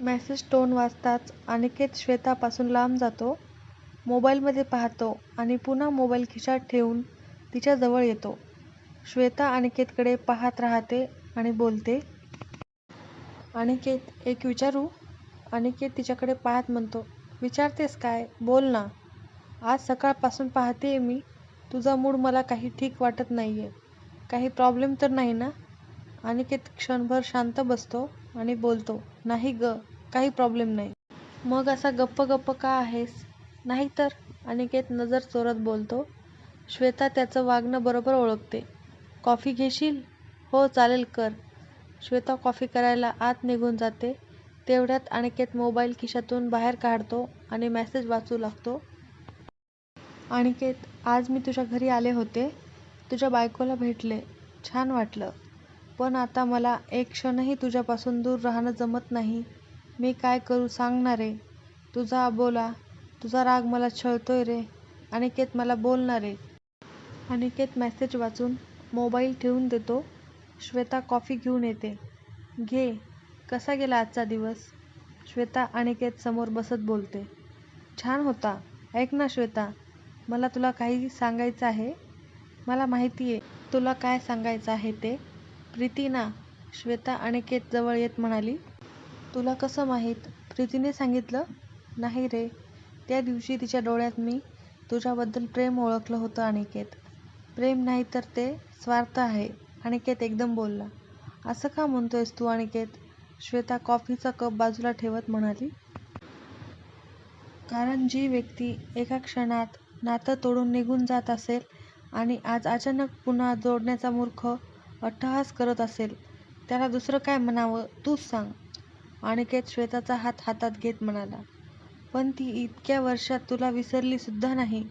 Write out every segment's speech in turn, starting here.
Message tone वाजताच अनिकेत श्वेतापासून लांब जातो. मोबाईलमध्ये पाहतो आणि पुन्हा मोबाईल खिशात ठेवून तिच्या जवळ येतो. श्वेता अनिकेतकडे पाहत राहते आणि बोलते, "अनिकेत, एक विचारू?" अनिकेत तिच्याकडे पाहत म्हणतो, "विचारतेस काय? बोल ना. आज सकाळपासून पाहतेय मी, तुझा मूड मला काही ठीक वाटत नाहीये. काही प्रॉब्लेम तर नाही ना?" अनिकेत क्षणभर शांत बसतो आणि बोलतो, "नाही ग, काही प्रॉब्लेम नाही." "मग असा गप्प गप्प का आहेस?" "नाही तर," अनिकेत नजर चोरत बोलतो. श्वेता त्याचं वागणं बरोबर ओळखते. "कॉफी घेशील?" "हो चालेल, कर." श्वेता कॉफी करायला आत निघून जाते. तेवढ्यात अनिकेत मोबाईल खिशातून बाहेर काढतो आणि मेसेज वाचू लागतो. "अनिकेत, आज मी तुझ्या घरी आले होते. तुझ्या बायकोला भेटले. छान वाटलं. पण आता मला एक क्षणही तुझ्यापासून दूर राहणं जमत नाही. मी काय करू सांग ना रे. तुझा अबोला, तुझा राग मला छळतोय रे. अनिकेत, मला बोल ना रे." अनिकेत मेसेज वाचून मोबाईल ठेवून देतो. श्वेता कॉफी घेऊन येते. "घे. कसा गेला आजचा दिवस?" श्वेता अनिकेत समोर बसत बोलते. "छान होता. ऐक ना श्वेता, मला तुला काही सांगायचं आहे." "मला माहितीये तुला काय सांगायचं आहे ते." "प्रीती ना." श्वेता अनिकेत जवळ येत म्हणाली. "तुला कसं माहीत? प्रीतीने सांगितलं?" "नाही रे. त्या दिवशी तिच्या डोळ्यात मी तुझ्याबद्दल प्रेम ओळखलं होतं अनिकेत." "प्रेम नाही तर ते स्वार्थ आहे," अनिकेत एकदम बोलला. "असं का म्हणतोयस तू अनिकेत?" श्वेता कॉफीचा कप बाजूला ठेवत म्हणाली. "कारण जी व्यक्ती एका क्षणात नातं तोडून निघून जात असेल आणि आज अचानक पुन्हा जोडण्याचा मूर्ख अट्टहास करत असेल, त्याला दुसरं काय म्हणावं तूच सांग." अनिकेत श्वेताचा हात हातात घेत म्हणाला. "पण ती इतक्या वर्षात तुला विसरली सुद्धा नाही,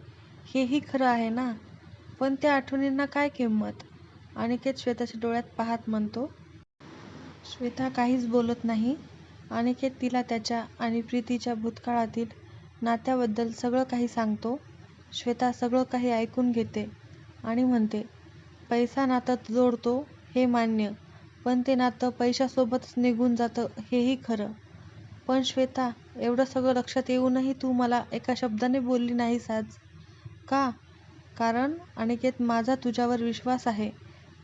हेही खरं आहे ना? पण त्या आठवणींना काय किंमत?" अनिकेत श्वेताच्या डोळ्यात पाहत म्हणतो. श्वेता काहीच बोलत नाही. अनिकेत तिला त्याच्या आणि प्रीतीच्या भूतकाळातील नात्याबद्दल सगळं काही सांगतो. श्वेता सगळं काही ऐकून घेते आणि म्हणते, "पैसा नातं जोडतो हे मान्य, पण ते नातं पैशासोबतच निघून जातं हेही खरं." "पण श्वेता, एवढं सगळं लक्षात येऊनही तू मला एका शब्दाने बोलली नाहीस आज. का?" "कारण अनिकेत, माझा तुझ्यावर विश्वास आहे.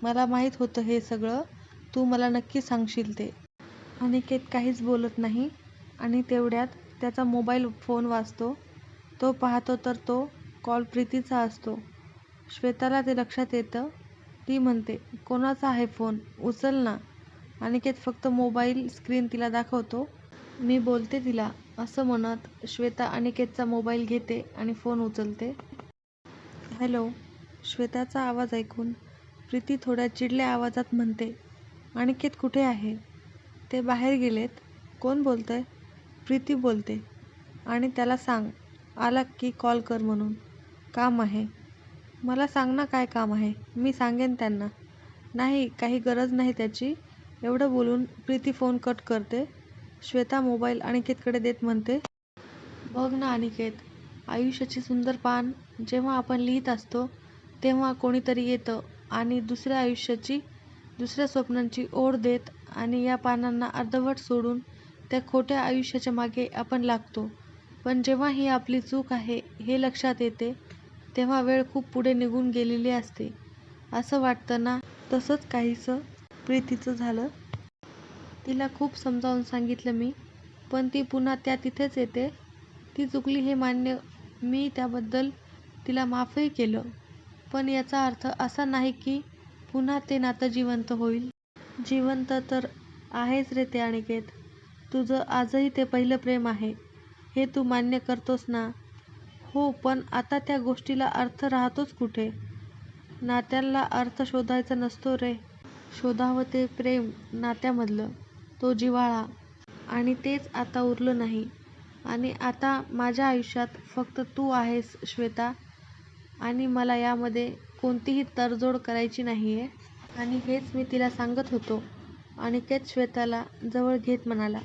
मला माहीत होतं हे सगळं तू मला नक्की सांगशील ते." अनिकेत काहीच बोलत नाही आणि तेवढ्यात त्याचा मोबाईल फोन वाजतो. तो पाहतो तर तो कॉल प्रीतीचा असतो. श्वेताला ते लक्षात येतं. ती म्हणते, "कोणाचा आहे फोन? उचल ना." अनिकेत फक्त मोबाईल स्क्रीन तिला दाखवतो. "मी बोलते तिला," असं म्हणत श्वेता अनिकेतचा मोबाईल घेते आणि फोन उचलते. "हॅलो." श्वेताचा आवाज ऐकून प्रीती थोड्या चिडल्या आवाजात म्हणते, "अनिकेत कुठे आहे?" "ते बाहेर गेलेत." "कोण बोलतंय?" "प्रीती बोलते." "आणि त्याला सांग आला की कॉल कर म्हणून. काम आहे." "मला सांग ना काय काम आहे, मी सांगेन त्यांना." "नाही, काही गरज नाही त्याची." एवढं बोलून प्रीती फोन कट करते. श्वेता मोबाईल अनिकेतकडे देत म्हणते, "बघ ना अनिकेत, आयुष्याची सुंदर पान जेव्हा आपण लिहित असतो तेव्हा कोणीतरी येतं आणि दुसऱ्या आयुष्याची, दुसऱ्या स्वप्नांची ओढ देत आणि या पानांना अर्धवट सोडून त्या खोट्या आयुष्याच्या मागे आपण लागतो. पण जेव्हा ही आपली चूक आहे हे लक्षात येते तेव्हा वेळ खूप पुढे निघून गेलेली असते. असं वाटतं ना?" तसंच काहीसं प्रीतीचं झालं. तिला खूप समजावून सांगितलं मी, पण ती पुन्हा त्या तिथेच येते. ती चुकली हे मान्य, मी त्याबद्दल तिला माफही केलं. पण याचा अर्थ असा नाही की पुन्हा ते नातं जिवंत होईल. जिवंत तर आहेच रे ते अनिकेत. तुझं आजही ते पहिलं प्रेम आहे, हे तू मान्य करतोस ना?" "हो, पण आता त्या गोष्टीला अर्थ राहतोच कुठे?" "नात्याला अर्थ शोधायचा नसतो रे. शोधावं ते प्रेम नात्यामधलं, तो जिव्हाळा. आणि तेच आता उरलं नाही. आणि आता माझ्या आयुष्यात फक्त तू आहेस श्वेता, आणि मला यामध्ये कोणतीही तडजोड करायची नाहीये." आणि हेच मी तिला सांगत होतो, अनिकेत श्वेताला जवळ घेत म्हणाला.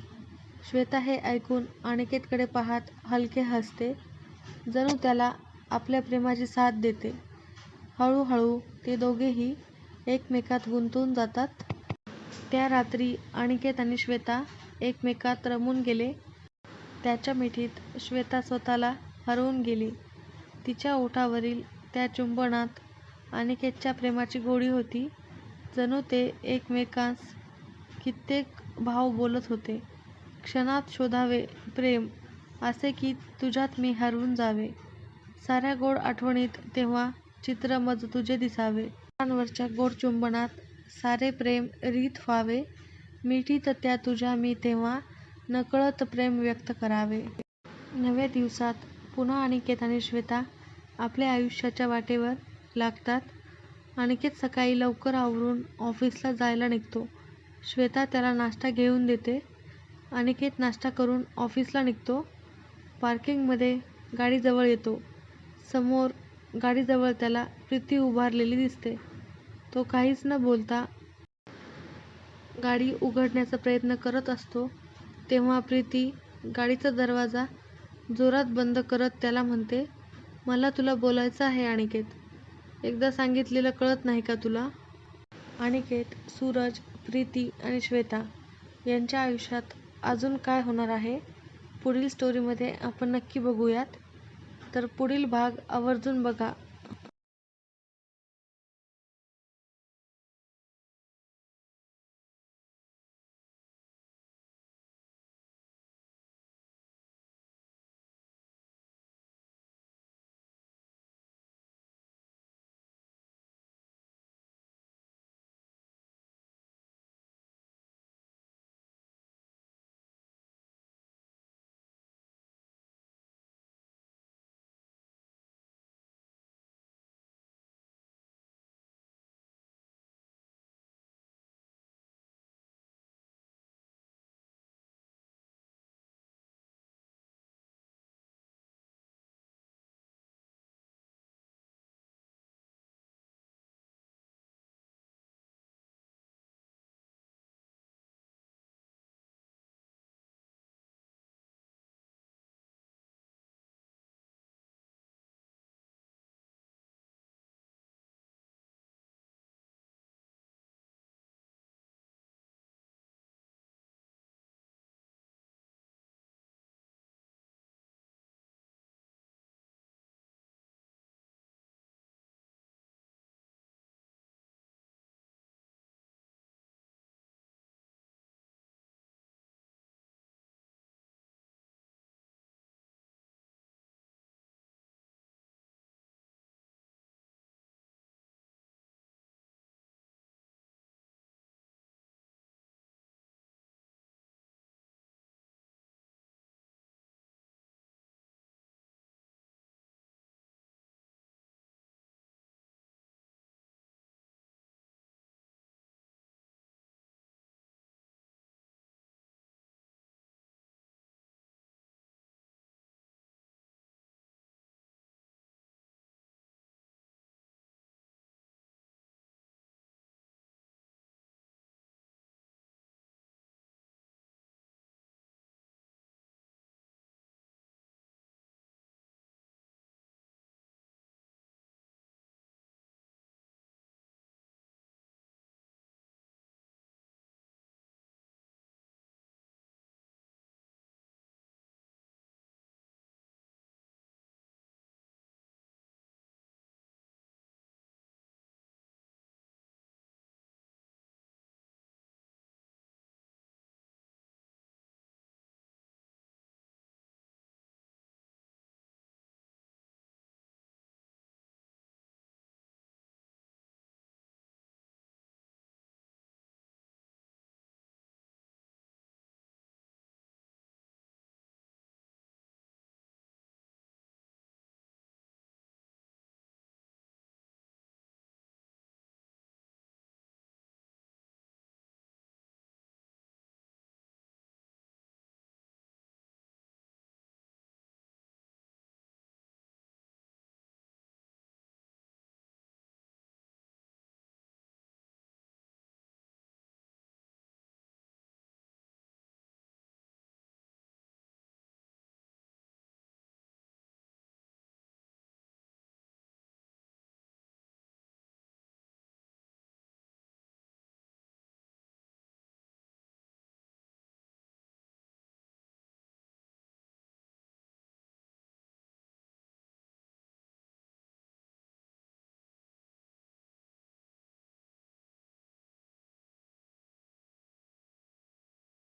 श्वेता हे ऐकून अनिकेतकडे पाहत हलके हसते, जणू त्याला आपल्या प्रेमाची साथ देते. हळूहळू ते दोघेही एकमेकात गुंतून जातात. त्या रात्री अनिकेत आणि श्वेता एकमेकात रमून गेले. त्याच्या मिठीत श्वेता स्वतःला हरवून गेली. तिच्या ओठावरील त्या चुंबनात अनिकेतच्या प्रेमाची गोडी होती. जणू ते एकमेकांस कित्येक भाव बोलत होते. क्षणात शोधावे प्रेम असे की तुझ्यात मी हरवून जावे. साऱ्या गोड आठवणीत तेव्हा चित्र मज तुझे दिसावे. ओठांवरच्या गोड चुंबनात सारे प्रेम रीत व्हावे. मिठीत त्या तुझ्या मी तेव्हा नकळत प्रेम व्यक्त करावे. नव्या दिवसात पुन्हा अनिकेत आणि श्वेता आपल्या आयुष्याच्या वाटेवर लागतात. अनिकेत सकाळी लवकर आवरून ऑफिसला जायला निघतो. श्वेता त्याला नाश्ता घेऊन देते. अनिकेत नाश्ता करून ऑफिसला निघतो. पार्किंगमध्ये गाडी जवळ येतो. समोर गाडीजवळ त्याला प्रीती उभारलेली दिसते. तो काहीच न बोलता गाडी उघडण्याचा प्रयत्न करत असतो. तेव्हा प्रीती गाडीचा दरवाजा जोरात बंद करत त्याला म्हणते, मला तुला बोलायचं आहे अनिकेत. एकदा सांगितलेलं कळत नाही का तुला? अनिकेत, सूरज, प्रीती आणि श्वेता यांच्या आयुष्यात अजून काय होणार आहे पुढील स्टोरीमध्ये आपण नक्की बघूयात. तर पुढील भाग आवर्जून बघा.